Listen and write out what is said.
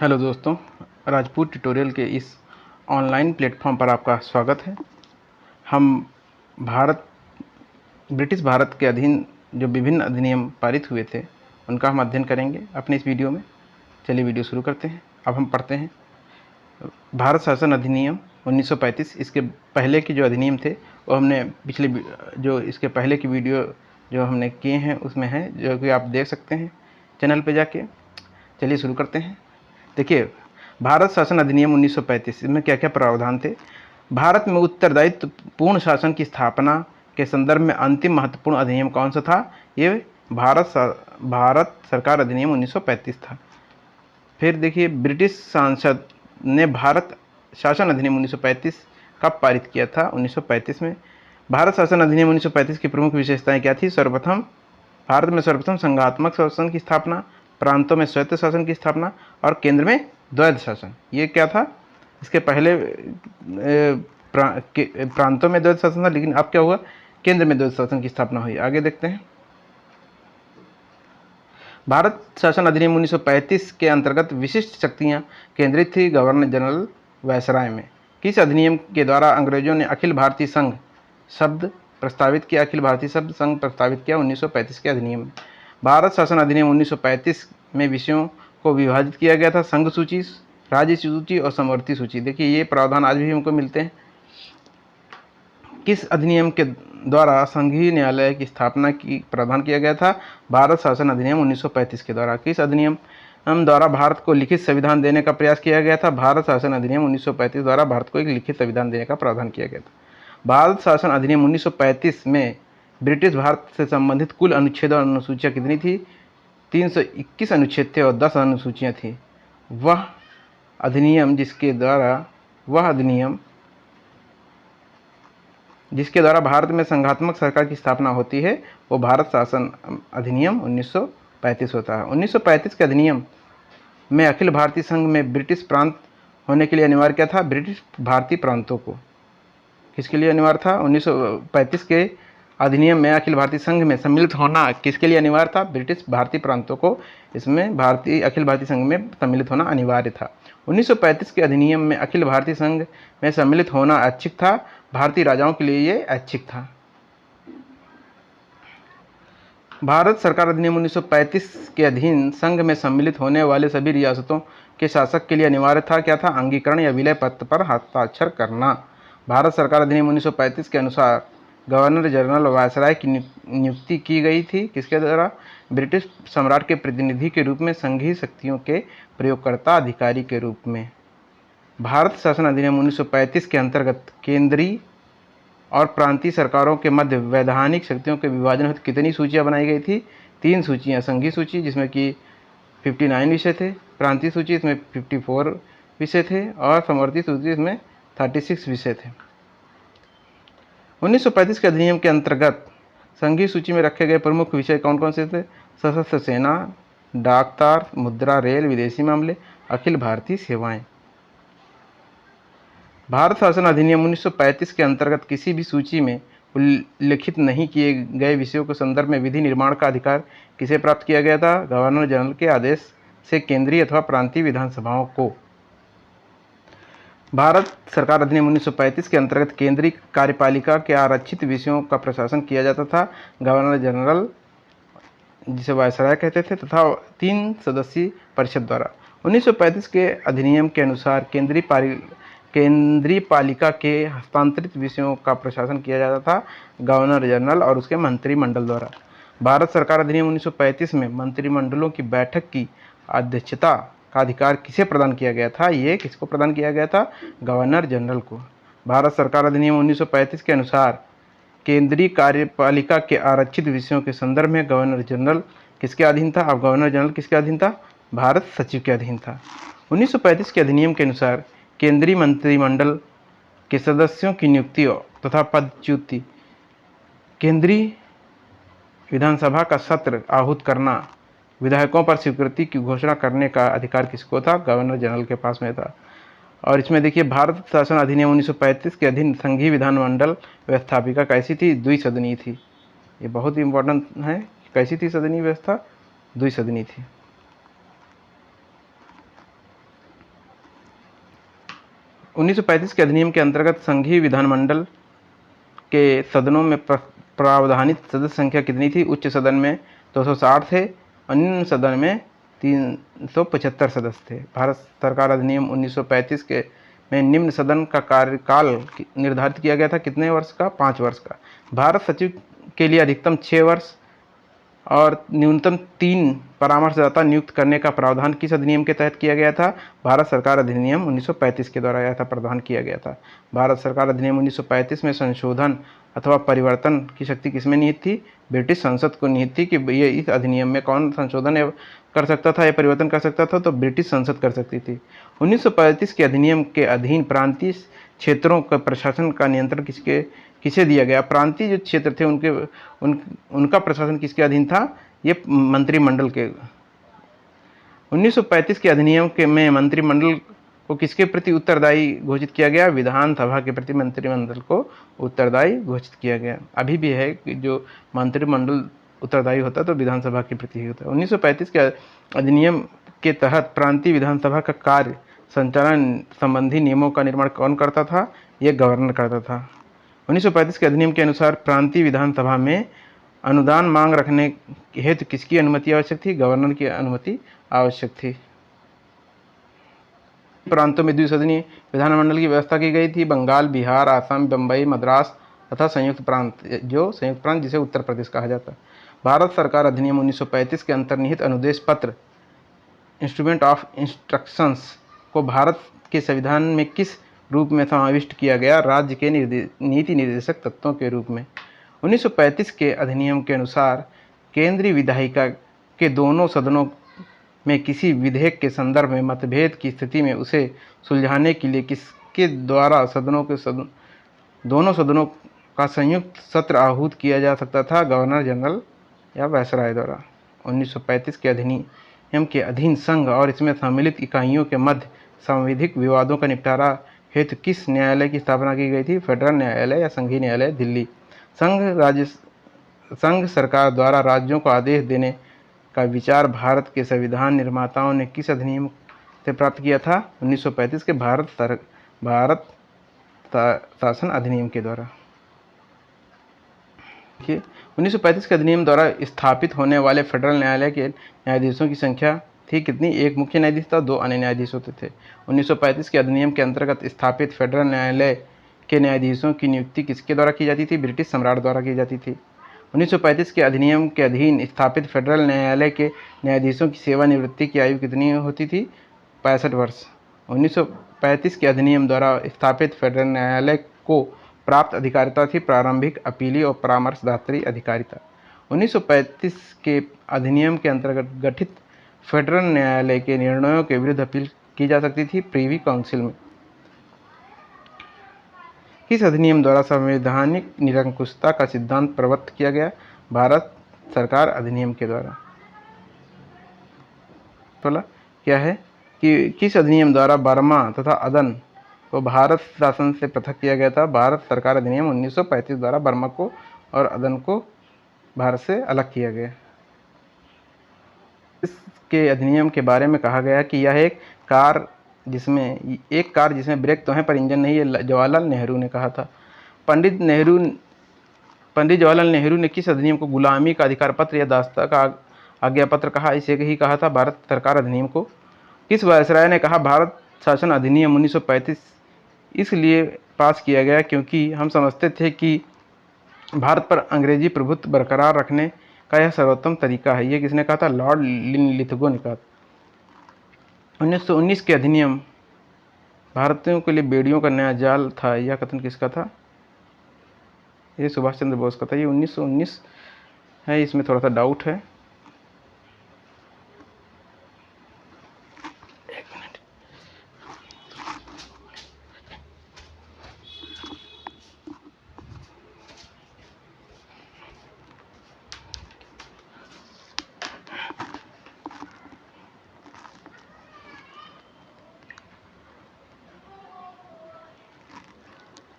Hello दोस्तों, Rajput tutorial के इस ऑनलाइन प्लेटफॉर्म पर आपका स्वागत है। हम भारत ब्रिटिश भारत के अधीन जो विभिन्न अधिनियम पारित हुए थे उनका हम अध्ययन करेंगे अपने इस वीडियो में। चलिए वीडियो शुरू करते हैं। अब हम पढ़ते हैं भारत शासन अधिनियम 1935। इसके पहले के जो अधिनियम थे वो हमने जो इसके पहले की वीडियो जो हमने किए हैं उसमें है, जो कि आप देख सकते हैं चैनल पे जाके। चलिए शुरू करते हैं। देखिए, भारत शासन अधिनियम 1935 इसमें क्या क्या प्रावधान थे। भारत में उत्तरदायित्व पूर्ण शासन की स्थापना के संदर्भ में अंतिम महत्वपूर्ण अधिनियम कौन सा था? ये भारत सरकार अधिनियम 1935 था। फिर देखिए, ब्रिटिश सांसद ने भारत शासन अधिनियम 1935 कब पारित किया था? 1935 में। भारत शासन अधिनियम 1935 की प्रमुख विशेषताएं क्या थी? सर्वप्रथम, भारत में सर्वप्रथम संघात्मक शासन की स्थापना, प्रांतों में स्वायत्त शासन की स्थापना और केंद्र में द्वैध शासन। ये क्या था? इसके पहले प्रांतों में द्वैध शासन था, लेकिन अब क्या हुआ? केंद्र में द्वैध शासन की स्थापना हुई। आगे देखते हैं। भारत शासन अधिनियम 1935 के अंतर्गत विशिष्ट शक्तियां केंद्रित थी गवर्नर जनरल वायसराय में। किस अधिनियम के द्वारा अंग्रेजों ने अखिल भारतीय संघ शब्द प्रस्तावित किया? अखिल भारतीय शब्द संघ प्रस्तावित किया 1935 के अधिनियम में। भारत शासन अधिनियम 1935 में विषयों को विभाजित किया गया था: संघ सूची, राज्य सूची और समवर्ती सूची। देखिए, ये प्रावधान आज भी हमको मिलते हैं। किस अधिनियम के द्वारा संघीय न्यायालय की स्थापना की प्रावधान किया गया था? भारत शासन अधिनियम 1935 के द्वारा। किस अधिनियम द्वारा भारत को लिखित संविधान देने का प्रयास किया गया था? भारत शासन अधिनियम 1935 द्वारा भारत को एक लिखित संविधान देने का प्रावधान किया गया था। भारत शासन अधिनियम 1935 में ब्रिटिश भारत से संबंधित कुल अनुच्छेद और अनुसूचियाँ कितनी थी? 321 अनुच्छेद थे और 10 अनुसूचियाँ थी। वह अधिनियम जिसके द्वारा भारत में संघात्मक सरकार की स्थापना होती है वो भारत शासन अधिनियम 1935 होता है। 1935 के अधिनियम में अखिल भारतीय संघ में ब्रिटिश प्रांत होने के लिए अनिवार्य क्या था? ब्रिटिश भारतीय प्रांतों को। किसके लिए अनिवार्य था? 1935 के अधिनियम में अखिल भारतीय संघ में सम्मिलित होना किसके लिए अनिवार्य था? ब्रिटिश भारतीय प्रांतों को इसमें अखिल भारतीय संघ में सम्मिलित होना अनिवार्य था। 1935 के अधिनियम में अखिल भारतीय संघ में सम्मिलित होना ऐच्छिक था। भारतीय राजाओं के लिए ये ऐच्छिक था। भारत सरकार अधिनियम 1935 के अधीन संघ में सम्मिलित होने वाले सभी रियासतों के शासक के लिए अनिवार्य था क्या था? अंगीकरण या विलय पत्र पर हस्ताक्षर करना। भारत सरकार अधिनियम 1935 के अनुसार गवर्नर जनरल वायसराय की नियुक्ति की गई थी किसके द्वारा? ब्रिटिश सम्राट के प्रतिनिधि के रूप में, संघीय शक्तियों के प्रयोगकर्ता अधिकारी के रूप में। भारत शासन अधिनियम 1935 के अंतर्गत केंद्रीय और प्रांतीय सरकारों के मध्य वैधानिक शक्तियों के विभाजन हेतु कितनी सूचियां बनाई गई थी? 3 सूचियां। संघीय सूची जिसमें कि 59 विषय थे, प्रांतीय सूची इसमें 54 विषय थे और समवर्ती सूची इसमें 36 विषय थे। 1935 के अधिनियम के अंतर्गत संघीय सूची में रखे गए प्रमुख विषय कौन कौन से थे? सशस्त्र सेना, डाक तार, मुद्रा, रेल, विदेशी मामले, अखिल भारतीय सेवाएं। भारत शासन अधिनियम 1935 के अंतर्गत किसी भी सूची में उल्लिखित नहीं किए गए विषयों के संदर्भ में विधि निर्माण का अधिकार किसे प्राप्त किया गया था? गवर्नर जनरल के आदेश से केंद्रीय अथवा प्रांतीय विधानसभाओं को। भारत सरकार अधिनियम 1935 के अंतर्गत केंद्रीय कार्यपालिका के आरक्षित विषयों का प्रशासन किया जाता था गवर्नर जनरल, जिसे वायसराय कहते थे, तथा 3 सदस्यीय परिषद द्वारा। 1935 के अधिनियम के अनुसार केंद्रीय पालिका के हस्तांतरित विषयों का प्रशासन किया जाता था गवर्नर जनरल और उसके मंत्रिमंडल द्वारा। भारत सरकार अधिनियम 1935 में मंत्रिमंडलों की बैठक की अध्यक्षता का अधिकार किसे प्रदान किया गया था? ये किसको प्रदान किया गया था? गवर्नर जनरल को। भारत सरकार अधिनियम 1935 के अनुसार केंद्रीय कार्यपालिका के आरक्षित विषयों के संदर्भ में गवर्नर जनरल किसके अधीन था? अब गवर्नर जनरल किसके अधीन था? भारत सचिव के अधीन था। 1935 के अधिनियम के अनुसार केंद्रीय मंत्रिमंडल के सदस्यों की नियुक्ति तथा पदच्युति, केंद्रीय विधानसभा का सत्र आहूत करना, विधायकों पर स्वीकृति की घोषणा करने का अधिकार किसको था? गवर्नर जनरल के पास में था। और इसमें देखिए, भारत शासन अधिनियम 1935 के अधीन संघीय विधानमंडल व्यवस्थापिका कैसी थी? द्विसदनीय थी। ये बहुत इंपॉर्टेंट है। कैसी थी सदनीय व्यवस्था? द्विसदनीय थी। 1935 के अधिनियम के अंतर्गत संघीय विधानमंडल के सदनों में प्रावधानित सदस्य संख्या कितनी थी? उच्च सदन में 260 थे और निम्न सदन में 375 सदस्य थे। भारत सरकार अधिनियम 1935 के में निम्न सदन का कार्यकाल निर्धारित किया गया था कितने वर्ष का? 5 वर्ष का। भारत सचिव के लिए अधिकतम 6 वर्ष और न्यूनतम 3 परामर्शदाता नियुक्त करने का प्रावधान किस अधिनियम के तहत किया गया था? भारत सरकार अधिनियम 1935 के द्वारा यह प्रावधान किया गया था। भारत सरकार अधिनियम 1935 में संशोधन अथवा परिवर्तन की शक्ति किसमें निहित थी? ब्रिटिश संसद को निहित थी कि ये इस अधिनियम में कौन संशोधन कर सकता था या परिवर्तन कर सकता था? तो ब्रिटिश संसद कर सकती थी। 1935 के अधिनियम के अधीन प्रांतीय क्षेत्रों का प्रशासन का नियंत्रण किसे दिया गया? प्रांतीय जो क्षेत्र थे उनका प्रशासन किसके अधीन था? ये मंत्रिमंडल के। 1935 के अधिनियम में मंत्रिमंडल को किसके प्रति उत्तरदायी घोषित किया गया? विधानसभा के प्रति मंत्रिमंडल को उत्तरदायी घोषित किया गया। अभी भी है कि जो मंत्रिमंडल उत्तरदायी होता है तो विधानसभा के प्रति ही होता है। 1935 के अधिनियम के तहत प्रांतीय विधानसभा का कार्य संचालन संबंधी नियमों का निर्माण कौन करता था? ये गवर्नर करता था। 1935 के अधिनियम के अनुसार प्रांतीय विधानसभा में अनुदान मांग रखने हेतु किसकी अनुमति आवश्यक थी? गवर्नर की अनुमति आवश्यक थी। प्रांतों में द्विसदनीय विधानमंडल की व्यवस्था की गई थी। बंगाल, बिहार, असम, बम्बई, मद्रास तथा संयुक्त प्रांत जिसे उत्तर प्रदेश कहा जाता है। भारत सरकार अधिनियम 1935 के अंतर्निहित अनुदेश पत्र इंस्ट्रूमेंट ऑफ इंस्ट्रक्शंस को भारत के संविधान में किस रूप में समाविष्ट किया गया? राज्य के नीति निर्देशक तत्वों के रूप में। 1935 के अधिनियम के अनुसार केंद्रीय विधायिका के दोनों सदनों में किसी विधेयक के संदर्भ में मतभेद की स्थिति में उसे सुलझाने के लिए किसके द्वारा दोनों सदनों का संयुक्त सत्र आहूत किया जा सकता था? गवर्नर जनरल या वायसराय द्वारा। 1935 के अधिनियम के अधीन संघ और इसमें सम्मिलित इकाइयों के मध्य संवैधानिक विवादों का निपटारा हेतु किस न्यायालय की स्थापना की गई थी? फेडरल न्यायालय या संघीय न्यायालय, दिल्ली। संघ सरकार द्वारा राज्यों को आदेश देने का विचार भारत के संविधान निर्माताओं ने किस अधिनियम से प्राप्त किया था? 1935 के भारत शासन अधिनियम के द्वारा। 1935 के अधिनियम द्वारा स्थापित होने वाले फेडरल न्यायालय के न्यायाधीशों की संख्या थी कितनी? एक मुख्य न्यायाधीश था, 2 अन्य न्यायाधीश होते थे। 1935 के अधिनियम के अंतर्गत स्थापित फेडरल न्यायालय के न्यायाधीशों की नियुक्ति किसके द्वारा की जाती थी? ब्रिटिश सम्राट द्वारा की जाती थी। 1935 के अधिनियम के अधीन स्थापित फेडरल न्यायालय के न्यायाधीशों की सेवानिवृत्ति की आयु कितनी होती थी? 65 वर्ष। 1935 के अधिनियम द्वारा स्थापित फेडरल न्यायालय को प्राप्त अधिकारिता थी प्रारंभिक, अपीली और परामर्शदात्री अधिकारिता। 1935 के अधिनियम के अंतर्गत गठित फेडरल न्यायालय के निर्णयों के विरुद्ध अपील की जा सकती थी प्रीवी काउंसिल में। किस अधिनियम द्वारा संवैधानिक निरंकुशता का सिद्धांत प्रवर्तित किया गया? भारत सरकार अधिनियम के द्वारा। बोला क्या है कि किस अधिनियम द्वारा बर्मा तथा अदन को भारत शासन से पृथक किया गया था? भारत सरकार अधिनियम 1935 द्वारा बर्मा को और अदन को भारत से अलग किया गया। इसके अधिनियम के बारे में कहा गया कि यह एक कार जिसमें ब्रेक तो हैं पर इंजन नहीं है, जवाहरलाल नेहरू ने कहा था। पंडित जवाहरलाल नेहरू ने किस अधिनियम को गुलामी का अधिकार पत्र या दास्ता का आज्ञा पत्र कहा? इसे ही कहा था भारत सरकार अधिनियम को। किस वायसराय ने कहा भारत शासन अधिनियम 1935 इसलिए पास किया गया क्योंकि हम समझते थे कि भारत पर अंग्रेजी प्रभुत्व बरकरार रखने का यह सर्वोत्तम तरीका है। ये किसने कहा था? लॉर्ड लिथगो ने कहा। 1919 के अधिनियम भारतीयों के लिए बेड़ियों का नया जाल था, यह कथन किसका था? ये सुभाष चंद्र बोस का था। ये 1919 है, इसमें थोड़ा सा डाउट है।